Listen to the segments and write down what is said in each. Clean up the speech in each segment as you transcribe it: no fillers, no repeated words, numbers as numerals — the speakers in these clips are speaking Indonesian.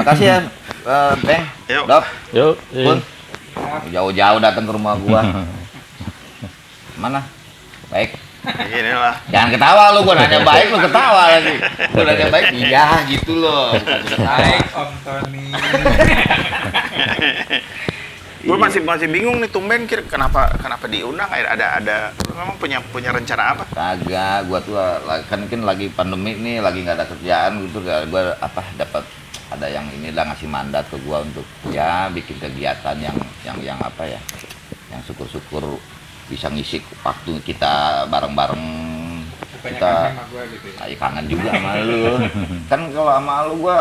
Makasih ya, Beng. Yuk. Dok. Yuk. Pun. Jauh-jauh datang ke rumah gua. Mana? Baik. Begini lah. Jangan ketawa lu, gua nanya baik lu ketawa lagi. Gua nanya baik, iya gitu loh. Baik Om Tony. Gue masih bingung nih tumben kenapa diundang, ada memang punya rencana apa? Kagak, gua tuh kan lagi pandemi nih, lagi nggak ada kerjaan gitu, gua dapat ada yang inilah ngasih mandat ke gua untuk ya bikin kegiatan yang apa ya, yang syukur-syukur bisa ngisi waktu kita bareng-bareng. Bukannya Kita kangen sama gua gitu ya? ay, kangen juga sama lu. Kan kalau sama lu gua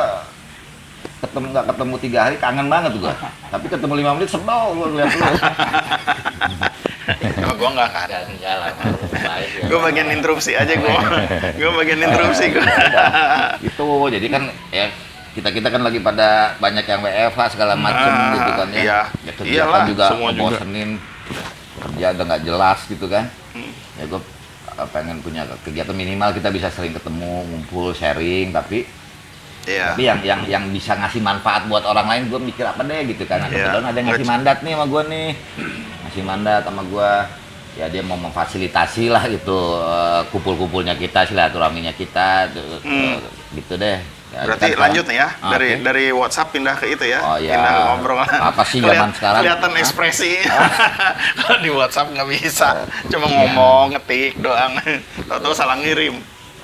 nggak ketemu 3 hari kangen banget gua. Tapi ketemu 5 menit sebel gua lihat lu. Kalau gue nggak kan. Enggak lah. Gue bagian interupsi aja gue bagian interupsi gue. Itu jadi kan ya kita kan lagi pada banyak yang WFH segala macem gitu kan ya. Iya. Ya, kegiatan Iyalah, juga semua juga. bosenin. Kerja udah nggak jelas gitu kan. Ya gue pengen punya kegiatan minimal kita bisa sering ketemu, ngumpul, sharing, tapi Iya. yang bisa ngasih manfaat buat orang lain, gue mikir apa deh gitu kan. Iya. Kebetulan ada yang ngasih mandat nih sama gue nih, ngasih mandat sama gue, ya dia mau memfasilitasi lah gitu kumpul-kumpulnya kita, silaturahminya kita, gitu deh. Ya, Berarti kan lanjut nih ya, Oke. dari WhatsApp pindah ke itu ya, Oh, iya. pindah ke ngobrol. Apa sih zaman sekarang? Kelihatan ekspresi. Kalau di WhatsApp nggak bisa, cuma ngomong, ngetik doang. Tahu-tahu salah ngirim.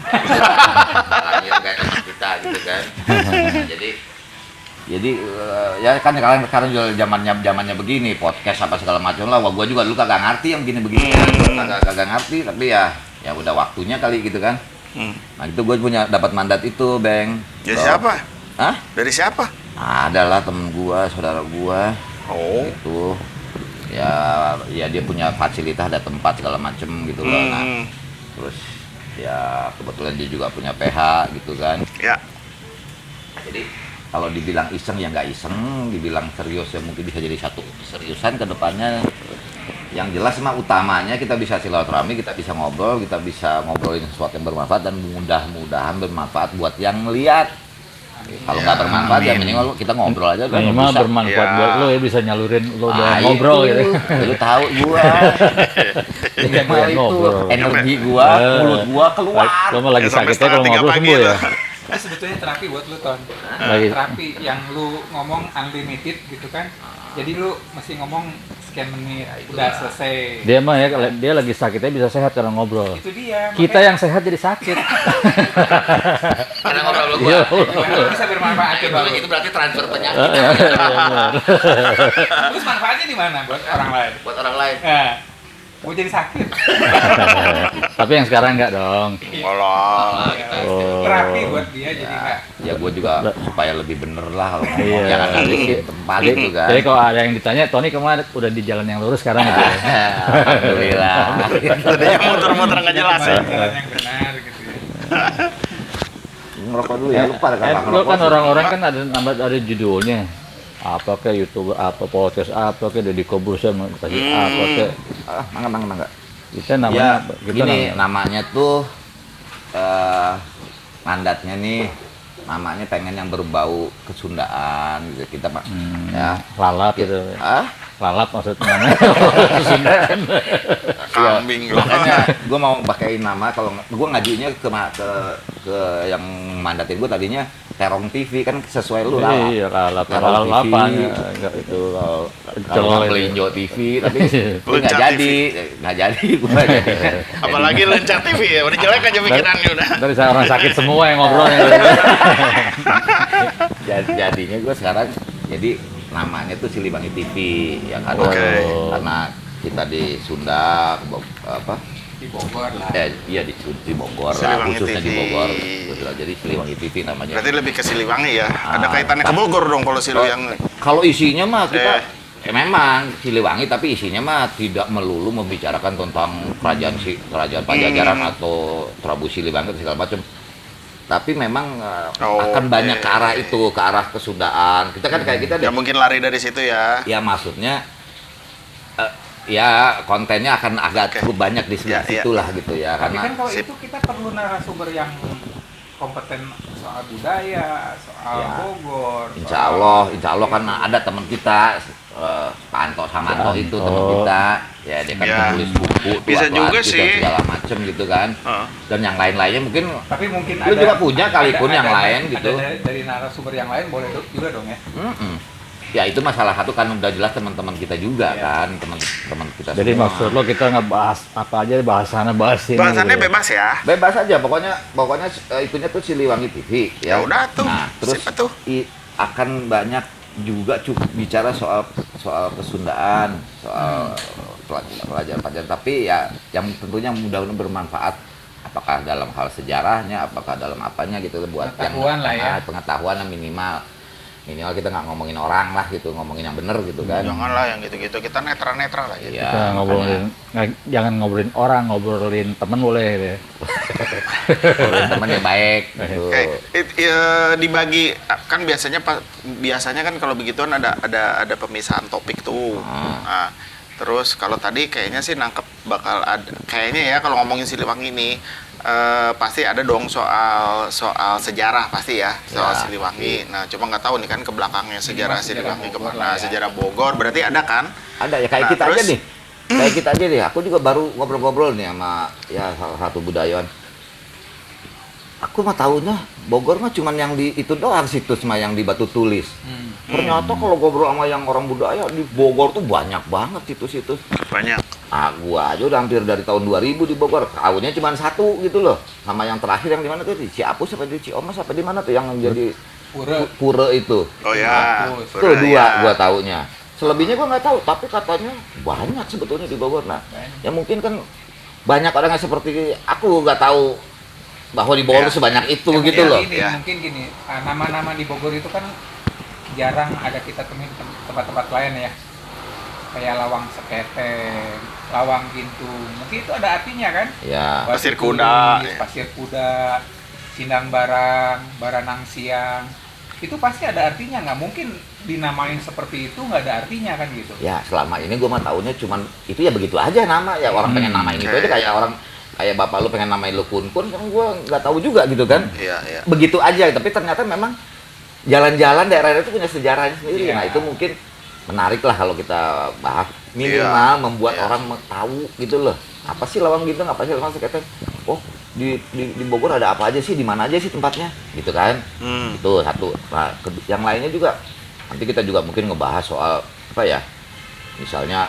Salahnya kayak teman kita gitu kan. Jadi ya kan sekarang juga zamannya begini, podcast apa segala macam lah. Wah, gua juga dulu kagak ngerti yang begini-begini. Kagak ngerti, tapi ya udah waktunya kali gitu kan. Nah, itu gue dapat mandat itu, Beng. Dari siapa? Hah? Dari siapa? Adalah temen gua, saudara gua. Oh. Itu ya dia punya fasilitas, ada tempat segala macem gitu loh. Nah, terus ya kebetulan dia juga punya PH gitu kan. Ya. Jadi kalau dibilang iseng ya nggak iseng, dibilang serius ya mungkin bisa jadi satu keseriusan ke depannya. Yang jelas mah utamanya kita bisa silaturahmi, kita bisa ngobrol, kita bisa ngobrolin sesuatu yang bermanfaat dan mudah-mudahan bermanfaat buat yang lihat. Kalau nggak bermanfaat ya minimal kita ngobrol aja. Nah, emang bisa. bermanfaat Ya. buat lo ya, bisa nyalurin lo udah Ah, ngobrol itu. gitu. Lu tahu gua. Minimal itu Ngobrol. energi gua, mulut gua keluar. Lo mah lagi Ya, sampai sakitnya kalau 2:30 ngobrol pagi sembuh ya. lah. Itu sebetulnya terapi buat lu, Ton. Lagi. Terapi yang lu ngomong unlimited gitu kan. Jadi lu mesti ngomong sekian menit, udah selesai. Dia mah ya, dia lagi sakitnya bisa sehat karena ngobrol. Itu dia. Kita yang sehat jadi sakit. Karena ngobrol lu Iya. gua. Gimana bisa bermanfaat coba lu? Itu berarti transfer penyakit Terus manfaatnya di mana buat orang lain? buat orang lain. Nah, gue jadi sakit. Tapi yang sekarang enggak dong. Ngolong. Oh. Terapi buat dia jadi enggak. Ya gua juga supaya lebih bener lah kalau ngomong, Iya. jangan ngabisin tempat itu kan. Jadi kalau ada yang ditanya, Tony kemarin udah di jalan yang lurus sekarang gitu. Alhamdulillah. Tadinya muter-muter nggak jelas ya. Jalan yang benar gitu ya. Ngerokok dulu ya, lupa kan Lo kan orang-orang kan ada judulnya. Apa kayak YouTuber, apa podcast, apa kayak Deddy Kobuser, kasih apa kayak mangga. kita Ya, namanya gini namanya tuh mandatnya nih, namanya pengen yang berbau kesundaan gitu kita Pak. Ya. lalap gitu. Lalap maksudnya namanya. Sundaan. Kambing loh. Makanya gue mau pakai nama, kalau gue ngajunya ke yang mandatin gue tadinya Terong TV kan sesuai lu lah. Iya, lalap. Terong Lalapan TV. enggak itu Kalau Pelinjo TV tapi nggak Luncat jadi, nggak jadi gue nggak jadi. Apalagi Lencat TV ya, udah jelek aja pikirannya udah. Dari orang sakit semua yang ngobrolnya. Jadinya gue sekarang jadi namanya tuh Siliwangi TV ya kan. Oke. Karena kita di Sunda apa Di Bogor lah. iya di Bogor lah, Siliwangi khususnya di TV. Bogor. Betul, jadi Siliwangi TV namanya. Berarti lebih ke Siliwangi ya. Ada kaitannya ke Bogor dong kalau Siliwangi. Kalau isinya mah kita memang Siliwangi, tapi isinya mah tidak melulu membicarakan tentang kerajaan Pajajaran atau Prabu Siliwangi segala macam. Tapi memang akan banyak ke arah itu, ke arah kesundaan. Kita kan kayak kita Ya mungkin lari dari situ ya. ya maksudnya ya kontennya akan agak cukup banyak di sebelah Ya, ya. situlah gitu ya, Tapi karena kan kalau Sip. itu kita perlu narasumber yang kompeten soal budaya, soal Ya. Bogor. Insya Allah kan ada teman kita Pak Anto Samanto itu teman kita, ya dia kan Ya. penulis buku, tuh, Bisa atau juga artis sih. dan segala macem gitu kan. Heeh. Dan yang lain-lainnya mungkin Tapi mungkin Lu juga punya kali pun yang lain ada gitu. dari narasumber yang lain boleh juga dong ya. mm-mm. Ya itu masalah satu kan udah jelas teman-teman kita juga Ya. kan, teman-teman kita Jadi semua. maksud lo kita ngebahas apa aja bahasana bahas ini. Bahasannya gitu ya. bebas ya. Bebas aja, pokoknya itunya tuh Siliwangi TV Ya udah tuh. Nah, terus Siapa tuh? akan banyak juga bicara soal kesundaan, soal pelajaran-pelajaran, tapi ya yang tentunya mudah-mudahan bermanfaat, apakah dalam hal sejarahnya, apakah dalam apanya gitu buat Pengetahuan lah ya. pengetahuan yang minimal kita nggak ngomongin orang lah gitu, ngomongin yang bener gitu kan. Janganlah yang gitu-gitu. Kita netral-netral lah gitu. Iya, Kita ngobrolin, jangan ngobrolin orang, ngobrolin temen boleh gitu ya. ngobrolin teman yang baik gitu. Oke, dibagi kan biasanya kan kalau begituan ada pemisahan topik tuh. Nah, terus kalau tadi kayaknya sih nangkep bakal ada kayaknya ya kalau ngomongin Siliwangi ini pasti ada dong soal sejarah pasti ya soal Ya, Siliwangi. Nah, cuma nggak tahu nih kan ke belakangnya sejarah Sejarah Siliwangi Bogor kemana, lah ya. sejarah Bogor berarti ada kan? Ada ya kayak Nah, kita aja terus? nih. Kayak kita aja nih. Aku juga baru ngobrol-ngobrol nih sama ya salah satu budayawan. Aku mah tahunya Bogor mah cuman yang di itu doang situs mah yang di Batu Tulis. Ternyata kalau ngobrol sama yang orang budaya di Bogor tuh banyak banget situs-situs. Banyak. Ah, gua aja udah hampir dari tahun 2000 di Bogor. Tahunnya cuma satu gitu loh. Sama yang terakhir yang di mana tuh? Di Ciapus apa di Ciomas apa di mana tuh yang jadi Pura. pura itu. Oh ya. Bagus. Itu Pura, dua ya. gua taunya. Selebihnya gua nggak tahu, tapi katanya banyak sebetulnya di Bogor. Nah, Banyak. ya mungkin kan banyak orang yang seperti aku nggak tahu bahwa di Bogor Ya. tuh sebanyak itu Ya, gitu mungkin loh. gini, Ya. mungkin gini, nama-nama di Bogor itu kan jarang ada kita temui di tempat-tempat lain ya. Kayak Lawang Seketeng, Lawang Gintung. Mungkin itu ada artinya kan? Ya, Batu Pasir Kuda, Tulis, ya. Pasir Kuda, Sindang Barang, Baranang Siang. Itu pasti ada artinya, nggak mungkin dinamain seperti itu nggak ada artinya kan gitu. ya selama ini gua mah taunya cuman itu ya begitu aja nama ya orang pengen namain itu aja kayak orang kayak bapak lu pengen namain lu Kun kan gua nggak tahu juga gitu kan. Iya, iya. Begitu aja, tapi ternyata memang jalan-jalan daerah itu punya sejarahnya sendiri. Iya. Nah itu mungkin menarik lah kalau kita bahas minimal Iya. membuat Iya. orang tahu gitu loh. Apa sih Lawang Gintung, apa sih Lawang Seketeng? Oh di Bogor ada apa aja sih, di mana aja sih tempatnya, gitu kan? Itu satu. Nah yang lainnya juga nanti kita juga mungkin ngebahas soal apa ya, misalnya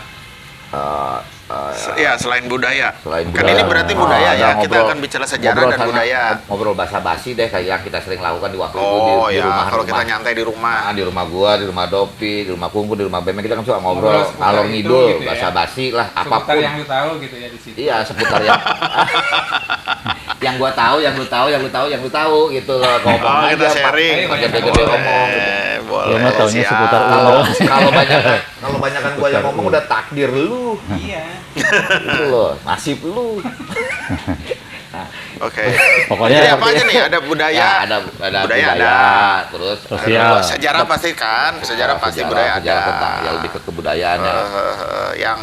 Ya, selain budaya. selain Kan ini berarti budaya ada ya. Kita ngobrol- akan bicara sejarah ngobrol dan sama- budaya. Ngobrol basa-basi deh kayak yang kita sering lakukan di waktu itu Oh di ya, rumah kalau kita nyantai di rumah. Nah, di rumah gua, di rumah Dopi, di rumah Kungku, di rumah Beme kita kan suka ngobrol Ngobrol seputar alor itu ngidul, gitu ya. basa-basi lah, Seputar apapun. yang lu tahu gitu ya di situ. Iya, seputar yang gua tahu, yang lu tahu gitu loh. Ngomong Oh, kita aja, Pak. sharing. Gede-gede Boleh. ngomong. Boleh. Lu mah taunya siap. seputar Kalau Oh. kalau banyakan gua yang ngomong udah takdir lu. Iya. Gitu loh, nasib lu. Oke. Pokoknya Jadi apa aja nih? Ada budaya. Ya, ada budaya, ada. terus Sosial. Sejarah pasti kan? Sejarah pasti budaya sejarah ada. tentang ya lebih ke kebudayaan ya. Yang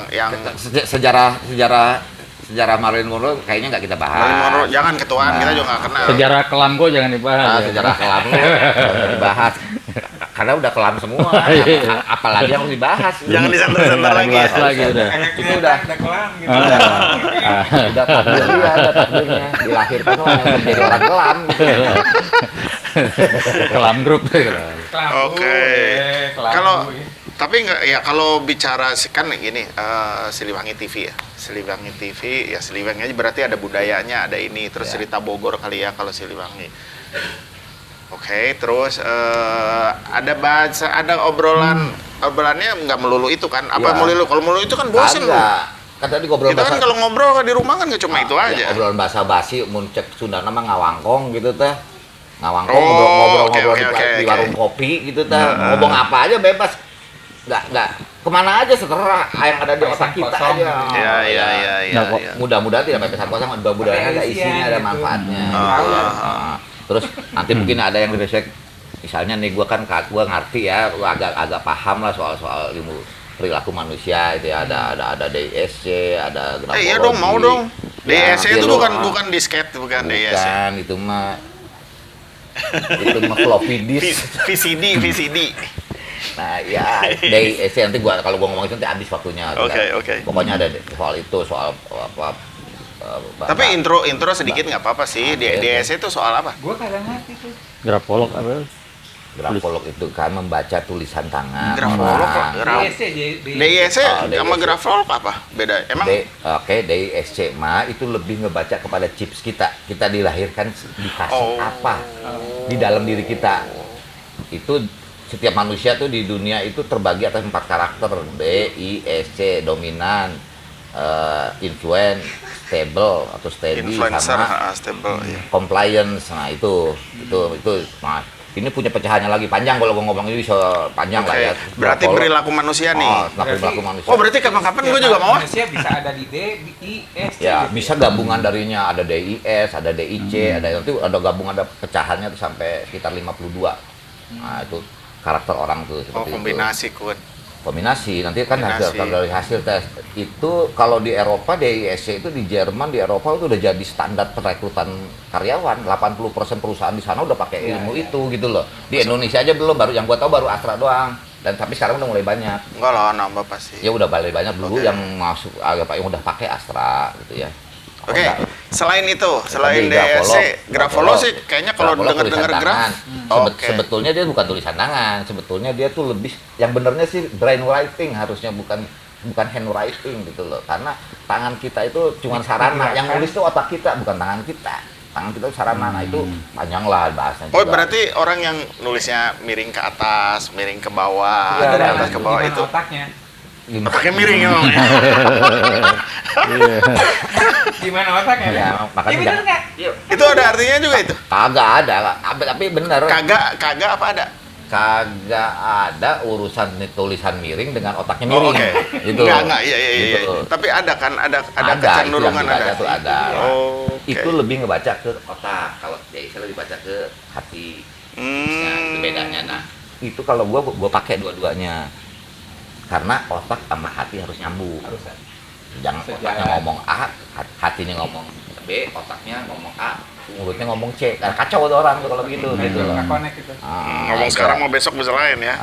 Sejarah Marilyn Monroe kayaknya nggak kita bahas. Marilyn Monroe jangan ketuaan, kita juga nggak kenal. sejarah kelam gua jangan dibahas. Ah, ya. sejarah kelam lu jangan dibahas. Karena udah kelam semua. Iya. Apalagi yang harus dibahas. Jangan disantar-santar Nggak lagi. dibahas Ya. lagi udah. Kayak Itu kelihatan udah. udah kelam gitu. Udah takdir dia, ada takdirnya. Dilahirkan orang yang menjadi orang kelam. Kelam grup. Kelambu, Oke. kelambu, Kalau ya. tapi nggak ya kalau bicara kan gini Siliwangi TV ya. Siliwangi TV ya Siliwangi aja berarti ada budayanya, ada ini terus Ya. cerita Bogor kali ya kalau Siliwangi. Oke, terus ada obrolannya nggak melulu itu kan? Apa Ya. melulu? Kalau melulu itu kan bosen loh. Kagak. Kan tadi ngobrol Kita kan kalau ngobrol di rumah kan nggak cuma itu aja. Obrolan basa-basi, mun cek Sunda nama ngawangkong gitu teh. Ngawangkong Oh, ngobrol-ngobrol oke, di, oke, di oke. warung kopi gitu teh. Ngomong apa aja bebas. Nggak kemana aja seterah yang ada di otak kita Kosong. aja. Iya, iya, iya, iya. Nah, kok iya. Mudah-mudahan tidak pepesan kosong, mudah-mudahan ada isinya, ada gitu. manfaatnya. Ah, gitu ya. ah, Nah, terus nanti mungkin ada yang diresek, misalnya nih gua ngerti ya, gua agak paham lah soal ilmu perilaku manusia itu ya, ada DISC, ada Iya dong, mau dong. Ya, DSC itu nanti lu, bukan disket, bukan DSC. bukan itu mah Itu mah floppy disk. VCD. Nah ya DISC nanti kalau gua ngomong itu nanti habis waktunya. Oke. Pokoknya ada soal itu, soal apa. Tapi intro sedikit nggak apa-apa sih. DISC itu soal apa? Gua kagak ngerti tuh. Grafolog apa? grafolog itu kan membaca tulisan tangan Grafolog orang. DISC sama DISC. grafolog apa? Beda. Emang DISC mah itu lebih ngebaca kepada chips kita. Kita dilahirkan dikasih apa di dalam diri kita. Itu setiap manusia tuh di dunia itu terbagi atas 4 karakter. DISC, dominan, influence, stable atau steady, influencer, sama stable, ya. compliance. Nah itu. Nah, ini punya pecahannya lagi panjang, kalau gua ngomong ini bisa panjang lah ya. Berarti perilaku manusia nih. Perilaku manusia. Oh, berarti kapan-kapan gue juga mau. Manusia bisa ada di D, di I, S, C. Ya, gitu. bisa gabungan darinya, ada DIS, ada DIC, nanti ada gabungan, ada pecahannya tuh sampai sekitar 52. Nah, itu karakter orang tuh seperti kombinasi itu. Kombinasi, nanti kan dari hasil tes. Itu kalau di Eropa, DISC itu di Jerman, di Eropa itu udah jadi standar perekrutan karyawan. 80% perusahaan di sana udah pakai ilmu itu gitu loh. Di Indonesia aja belum, baru yang gua tahu baru Astra doang. Dan tapi sekarang udah mulai banyak. Enggak lah, nambah pasti. Ya udah mulai banyak dulu yang masuk yang udah pakai Astra gitu ya. Oke, selain DISC, grafolog sih kayaknya kalau dengar graf. Sebetulnya dia bukan tulisan tangan, sebetulnya dia tuh lebih, yang benernya sih brain writing harusnya, bukan handwriting gitu loh. Karena tangan kita itu cuma sarana, yang nulis itu otak kita, bukan tangan kita. Tangan kita itu sarana, nah itu panjang lah bahasanya. Oh, berarti orang yang nulisnya miring ke atas, miring ke bawah, Ya, dari atas ke bawah itu. Otaknya? Otaknya miring emang. Gimana otaknya? Ya, makanya bener nggak? Itu ada artinya juga itu. Kagak ada, tapi bener. Kagak apa ada? Kagak ada urusan tulisan miring dengan otaknya miring. Gitu. Enggak, iya. Gitu. Tapi ada kan, ada Itu kecenderungan yang dibaca ada. tuh ada. Oke. Itu lebih ngebaca ke otak, kalau DISC lebih baca ke hati. Nah, itu bedanya. Nah, itu kalau gua pakai dua-duanya. Karena otak sama hati harus nyambung. Harus. Jangan otaknya ngomong A, hatinya ngomong B, otaknya ngomong A, mulutnya ngomong C. Nah, kacau tuh orang tuh kalau begitu. Gitu loh. Nggak connect itu. Ngomong sekarang mau besok bisa lain ya.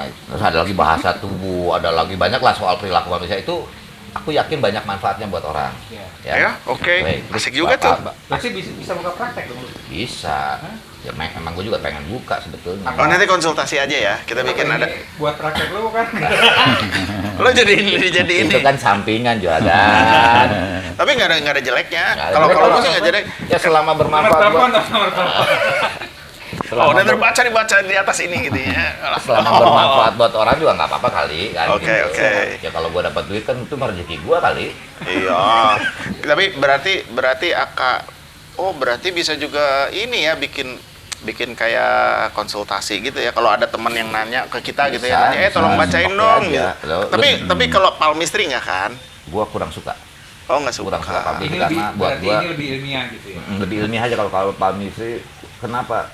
Terus ada lagi bahasa tubuh, ada lagi banyak lah soal perilaku manusia itu. Aku yakin banyak manfaatnya buat orang. Ya, oke. Baik. Asik juga tuh. Pasti bisa buka praktek dong. Bisa. Ya emang gue juga pengen buka sebetulnya. Oh, nanti konsultasi aja ya. Kita bikin Ini ada. buat praktek lu kan. Lo jadi ini. Itu kan sampingan juragan. Tapi nggak ada jeleknya. Nggak ada Kalau jelek. gue sih nggak jelek. Ya selama Nomor bermanfaat telepon, buat nomor telepon. Oh, udah dibaca di atas ini gitu ya. selama bermanfaat buat orang juga nggak apa-apa kali kan. Oke, gitu. oke. Ya kalau gue dapat duit kan itu rezeki gue kali. Iya. Tapi berarti berarti bisa juga ini ya bikin kayak konsultasi gitu ya. Kalau ada teman yang nanya ke kita gitu ya, nanya, tolong bacain Oke dong. aja. Gitu. Tapi kalau palmistry nggak kan? Gue kurang suka. Oh, nggak suka. Kurang suka palmistry Ini lebih, karena buat berarti gue ini lebih ilmiah gitu ya. lebih ilmiah aja. Kalau palmistry kenapa?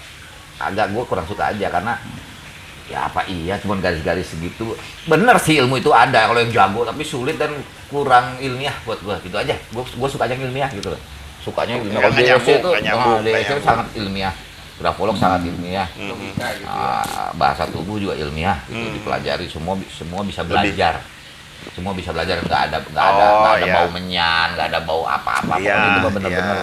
Agak gue kurang suka aja karena ya apa iya cuman garis-garis segitu. Bener sih ilmu itu ada kalau yang jago, tapi sulit dan kurang ilmiah buat gue gitu aja. Gue sukanya yang ilmiah gitu loh. Sukanya ilmiah. Kalau DISC itu DISC sangat ilmiah. Grafolog sangat ilmiah. Logika gitu ya. Bahasa tubuh juga ilmiah gitu, dipelajari, semua bisa belajar. Semua bisa belajar, nggak ada bau menyan, nggak ada bau apa-apa. Iya, Itu bener-bener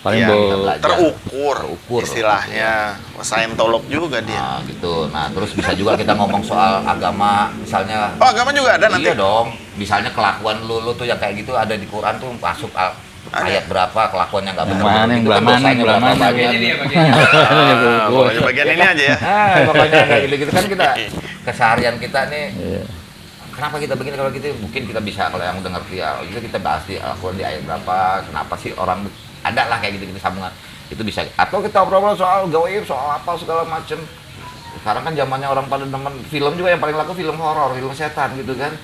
Paling Iya, bau terukur istilahnya. Saintolog juga dia. Nah, gitu. Nah, terus bisa juga kita ngomong soal agama, misalnya. Oh, agama juga ada nanti. Iya dong. Misalnya kelakuan lu tuh yang kayak gitu ada di Quran tuh masuk ayat berapa kelakuannya nggak benar. Yang belah mana. Bagiannya dia, bagiannya. Pokoknya bagian ini aja ya. Pokoknya kayak gitu kan kita keseharian kita nih. Iya. Kenapa kita begini kalau gitu? Mungkin kita bisa kalau yang udah ngerti ya, itu kita bahas di Al-Quran di ayat berapa. Kenapa sih orang ada lah kayak gitu sambungan. Itu bisa. Atau kita obrol soal gaib, soal apa segala macem. Sekarang kan zamannya orang pada demen film juga, yang paling laku film horor, film setan gitu kan.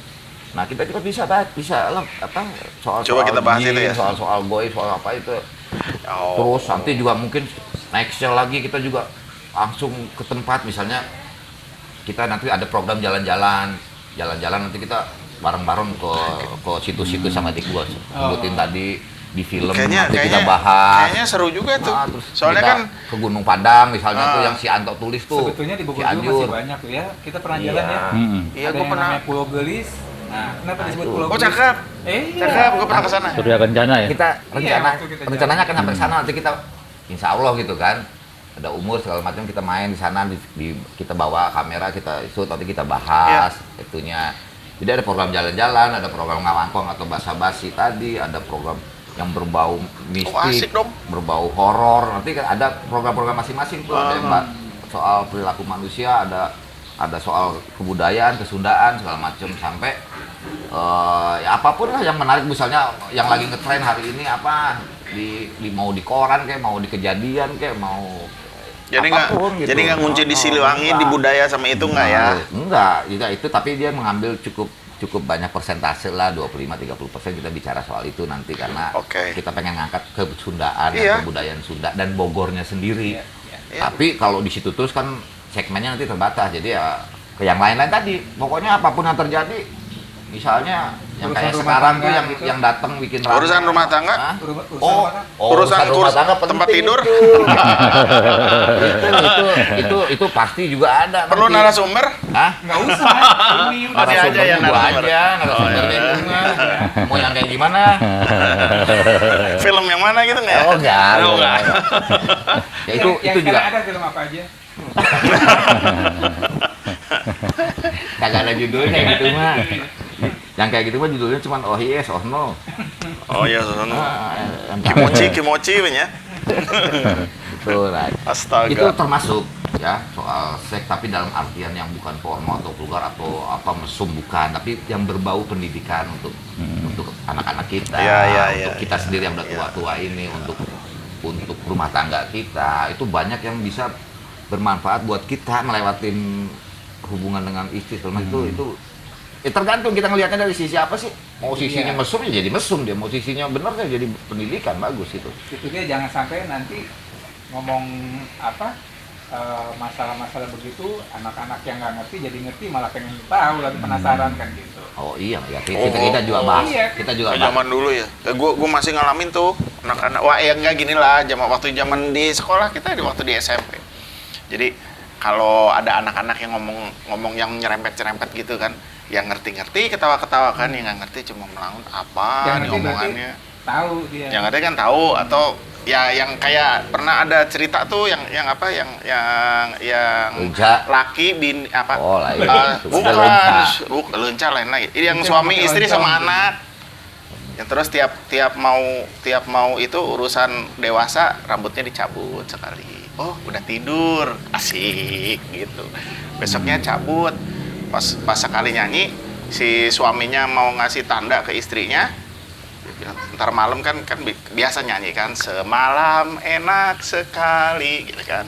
Nah, kita juga bisa lah apa soal Coba kita bahas jin, itu ya. soal gaib, soal apa itu. Terus nanti juga mungkin nextnya lagi kita juga langsung ke tempat, misalnya kita nanti ada program jalan-jalan nanti kita bareng-bareng ke situ-situ sama adik gua sebutin tadi di film Kayaknya nanti kita bahas. kayaknya seru juga tuh. Terus Soalnya kita kan ke Gunung Padang misalnya tuh yang si Anto tulis tuh. Sebetulnya di Bogor juga Cianjur. masih banyak tuh ya. Kita pernah jalan ya. iya Ada gue yang pernah. namanya Pulau Gelis. Nah, kenapa disebut itu. Pulau Oh Gelis? cakep. Iya. Cakep, gue pernah ke sana. Surya Kencana ya. Kita waktu kita rencananya jalan. akan sampai sana nanti kita insya Allah gitu kan. Ada umur segala macam kita main di sana kita bawa kamera kita shoot nanti kita bahas itunya. Jadi ada program jalan-jalan, ada program ngawangkong atau basa-basi tadi, ada program yang berbau mistik, asik dong. berbau horor. Nanti kan ada program-program masing-masing tuh, ada yang soal perilaku manusia, ada soal kebudayaan, kesundaan segala macam sampai ya apapun lah yang menarik misalnya yang lagi ngetren hari ini apa mau di koran kayak mau di kejadian kayak mau Jadi nggak apapun gitu. jadi nggak ngunci di Siliwangi, di budaya sama itu nggak ya? Enggak, itu tapi dia mengambil cukup banyak persentase lah 25-30% kita bicara soal itu nanti karena Oke. kita pengen ngangkat kesundaan Iya. dan kebudayaan Sunda dan Bogornya sendiri. Iya. Tapi kalau di situ terus kan segmennya nanti terbatas jadi ya ke yang lain-lain tadi. Pokoknya apapun yang terjadi misalnya yang Urusan kayak rumah sekarang tangga tuh yang gitu. yang datang bikin rame. Urusan rumah tangga? Hah? Urusan Oh, apa? Urusan rumah tangga tempat penting tidur? itu pasti juga ada Perlu nanti. narasumber? Hah? Nggak usah. Ini udah Tadi aja ya Narasumbernya gua narasumber. aja, narasumbernya iya. gua. Mau yang kayak gimana? Film yang mana gitu nggak ya? Oh enggak. Oh, enggak. Ya itu yang juga sekarang ada film apa aja? kagak ada judulnya gitu mah. Yang kayak gitu mah judulnya cuma oh yes, oh no. Oh iya, sono. Yang Kimochi ya. Betul, right. Astaga. Itu termasuk ya soal seks tapi dalam artian yang bukan porno atau vulgar atau apa mesum bukan, tapi yang berbau pendidikan untuk anak-anak kita, Iya, iya, untuk iya, kita iya. sendiri yang udah tua-tua ini, untuk rumah tangga kita itu banyak yang bisa bermanfaat buat kita melewatin hubungan dengan istri selama itu tergantung kita ngelihatnya dari sisi apa sih. Mau sisinya Iya. mesum ya jadi mesum dia, mau sisinya benar ya jadi pendidikan bagus itu. Itu dia jangan sampai nanti ngomong apa masalah-masalah begitu anak-anak yang nggak ngerti jadi ngerti malah pengen tahu lagi penasaran kan gitu. Oh iya ya kita juga bahas. iya. Kita juga Kayak zaman dulu ya. Gua masih ngalamin tuh anak-anak. Wah, ya enggak gini lah. Waktu zaman di sekolah kita waktu di SMP. Jadi kalau ada anak-anak yang ngomong yang nyerempet-nyerempet gitu kan, yang ngerti-ngerti ketawa-ketawa kan, yang nggak ngerti cuma melamun apa Yang nih ngerti omongannya. Tahu dia. Yang ngerti kan tahu atau ya yang kayak pernah ada cerita tuh yang apa yang Lenca. laki bin apa Oh, lain. bukan Lenca. bukan lenca lain lagi. Ini yang Itu suami pakai istri lenca sama gitu. anak. Yang terus tiap mau itu urusan dewasa rambutnya dicabut sekali. Oh, udah tidur. Asik gitu. Besoknya cabut. Pas sekali nyanyi si suaminya mau ngasih tanda ke istrinya. Dia bilang, ntar malam kan biasa nyanyi kan, semalam enak sekali gitu kan,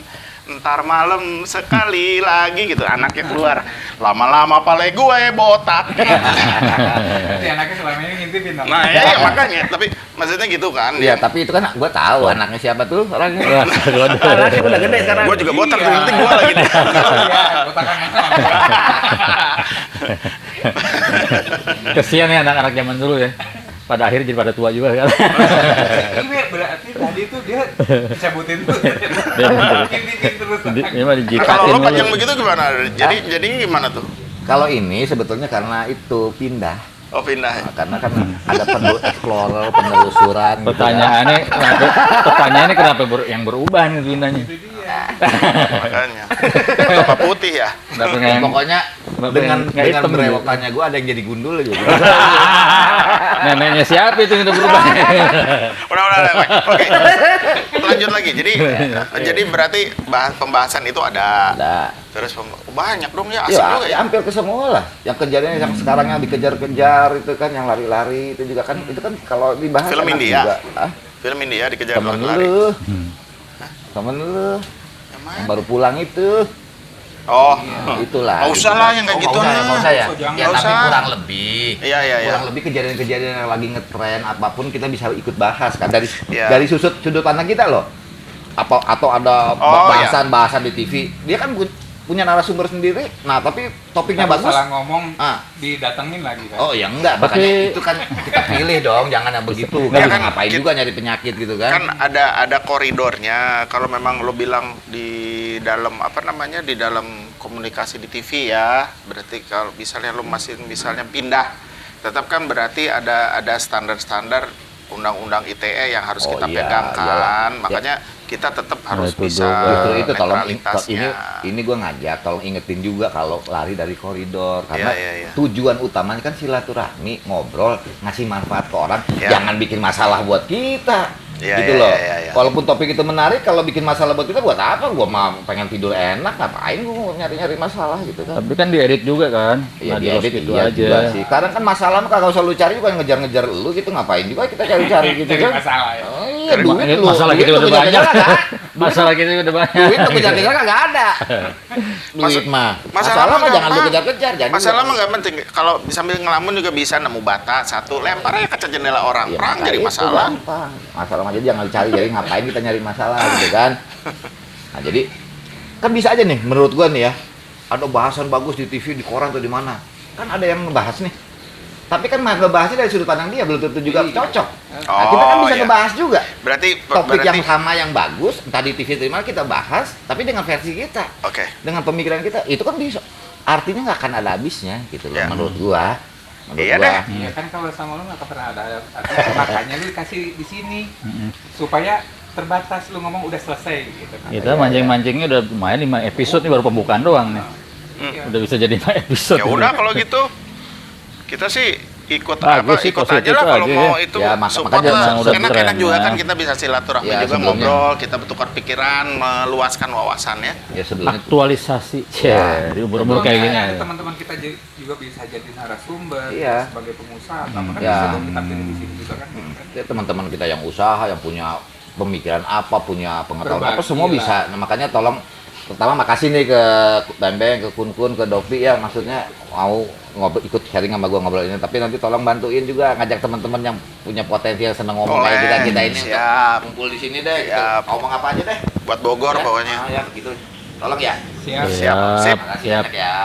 ntar malam sekali lagi gitu, anaknya keluar, lama-lama pale gue botak. Nanti anaknya selama ini ngintipin dong. Nah ya makanya, tapi maksudnya gitu kan. Iya, tapi itu kan gua tahu anaknya siapa tuh orangnya. Wah, waduh. Anaknya udah gede sekarang. Gue juga botak, Iya. yang penting gue lagi deh. Iya, botakan Kesian ya anak-anak zaman dulu ya. Pada akhirnya jadi pada tua juga kan. Iya, berarti tadi tuh dia dicabutin tuh. Ngintipin terus. Ini mah Nah, kalau dijikatin lo dulu. panjang begitu gimana? Jadi gimana tuh? Kalau ini sebetulnya karena itu pindah. Oh pindah ya? Nah, karena kan ada explorer, penelusuran gitu kan. Pertanyaannya kenapa yang berubah nih pindahnya? Itu dia. Makanya. Apa putih ya? Kenapa nggak yang Pokoknya Bapak dengan yang nggak dengan hitam gitu? berewokannya gua ada yang jadi gundul gitu. neneknya siapa itu yang berubah? Udah, oke. Lanjut lagi. Jadi berarti pembahasan itu ada. Ada. Terus banyak dong ya, asik juga Ya, ya. hampir ke semua lah. Yang kejadian yang sekarang yang dikejar-kejar itu kan, yang lari-lari itu juga kan, itu kan kalau dibahas Film enak India? juga. Ah, Film India dikejar temen lari. lu, temen lu, Yang yang mana? baru pulang itu, Oh, itulah. Nggak usah gitu lah kan. yang kayak Oh, gitu nggak usah ya, lah. nggak usah ya. Oh, jangan. Ya, Nggak tapi usah. kurang lebih. Iya. Kurang lebih kejadian-kejadian yang lagi ngetren apapun kita bisa ikut bahas kan dari Iya. dari sudut pandang kita loh. Atau ada Oh, bahasan di TV. Dia kan punya narasumber sendiri. Nah, tapi topiknya Kalau bagus. salah ngomong Ah. didatengin lagi kan. Oh ya enggak, Tapi- makanya itu kan kita pilih dong, jangan yang begitu. Ya Kan kan, ngapain kita- juga nyari penyakit gitu kan? Kan ada koridornya. Kalau memang lo bilang di dalam apa namanya di dalam komunikasi di TV ya, berarti kalau misalnya lo masih misalnya pindah, tetap kan berarti ada standar-standar undang-undang ITE yang harus Oh kita iya, pegang kan. iyalah. Makanya kita tetap harus itu bisa juga. Justru itu tolong netralitasnya. ini gue ngajak, tolong ingetin juga kalau lari dari koridor karena Iya, iya. tujuan utamanya kan silaturahmi, ngobrol, ngasih manfaat ke orang, Iya. jangan bikin masalah buat kita. Iya, gitu iya, loh. iya, iya. Walaupun topik itu menarik, kalau bikin masalah buat kita buat apa? Gua mah pengen tidur enak, ngapain gua nyari-nyari masalah gitu kan. Tapi kan diedit juga kan. Iya, Nggak di di-roast edit gitu iya aja. juga sih. Kadang kan masalah mah kagak usah lu cari, bukan ngejar-ngejar lu gitu, ngapain juga kita cari-cari gitu Cari kan. masalah ya. Oh iya, Cari duit lu. masalah duit kita lu udah kejar-kejar banyak. kagak. Masalah kita udah banyak. Duit lu kejar-kejar kagak ada. Duit mah. Masalah mah jangan lu kejar-kejar, jangan. Masalah mah nggak penting. Kalau sambil ngelamun juga bisa nemu bata satu, lempar aja kaca jendela orang, Iya, perang maka jadi itu masalah. gampang. Masalah aja jangan dicari, jadi ngapain kita nyari masalah gitu kan. Nah, jadi kan bisa aja nih menurut gua nih ya. Ada bahasan bagus di TV, di koran atau di mana. Kan ada yang ngebahas nih. Tapi kan ngebahasnya dari sudut pandang dia belum tentu juga Iya. cocok. Nah, kita kan Oh, bisa iya. ngebahas juga. Berarti Topik berarti yang sama yang bagus, entah di TV atau di mana kita bahas, tapi dengan versi kita, oke. dengan pemikiran kita, itu kan bisa. Artinya nggak akan ada habisnya gitu loh Ya. menurut gua. Menurut Iya gua. deh. Iya kan kalau sama lu nggak pernah ada makanya lu kasih di sini supaya terbatas lu ngomong udah selesai gitu kan. Kita mancing-mancingnya udah lumayan 5 episode nih baru pembukaan doang nih. Iya. Udah bisa jadi 5 episode. Ya ini. udah kalau gitu kita sih ikut Bagus sih, ikut aja positif lah kalau aja mau ya. itu Ya, support makanya lah. udah Enak-enak keren, juga ya. kan kita bisa silaturahmi Ya, juga sebelumnya. ngobrol, kita bertukar pikiran, meluaskan wawasan ya. Ya sebelumnya Aktualisasi. Ya. Di umur-umur kayak gini. Ada teman-teman kita juga bisa jadi narasumber Iya. sebagai pengusaha, apa kan Ya. bisa dong kita pilih di sini juga kan. ya, teman-teman kita yang usaha, yang punya pemikiran apa, punya pengetahuan apa, Berbagi semua lah. bisa. Nah, makanya tolong, pertama makasih nih ke Bembeng, ke Kun-Kun, ke Dovi ya, maksudnya mau ngobrol, ikut sharing sama gua ngobrol ini. Tapi nanti tolong bantuin juga ngajak teman-teman yang punya potensi yang seneng ngomong kayak Boleh. kita ini Siap. untuk kumpul di sini deh. Gitu. Siap. Ngomong apa aja deh. Buat Bogor Ya? pokoknya. Ah, ya gitu. Tolong ya. Siap. Siap. Sip. Makasih Siap. banyak ya.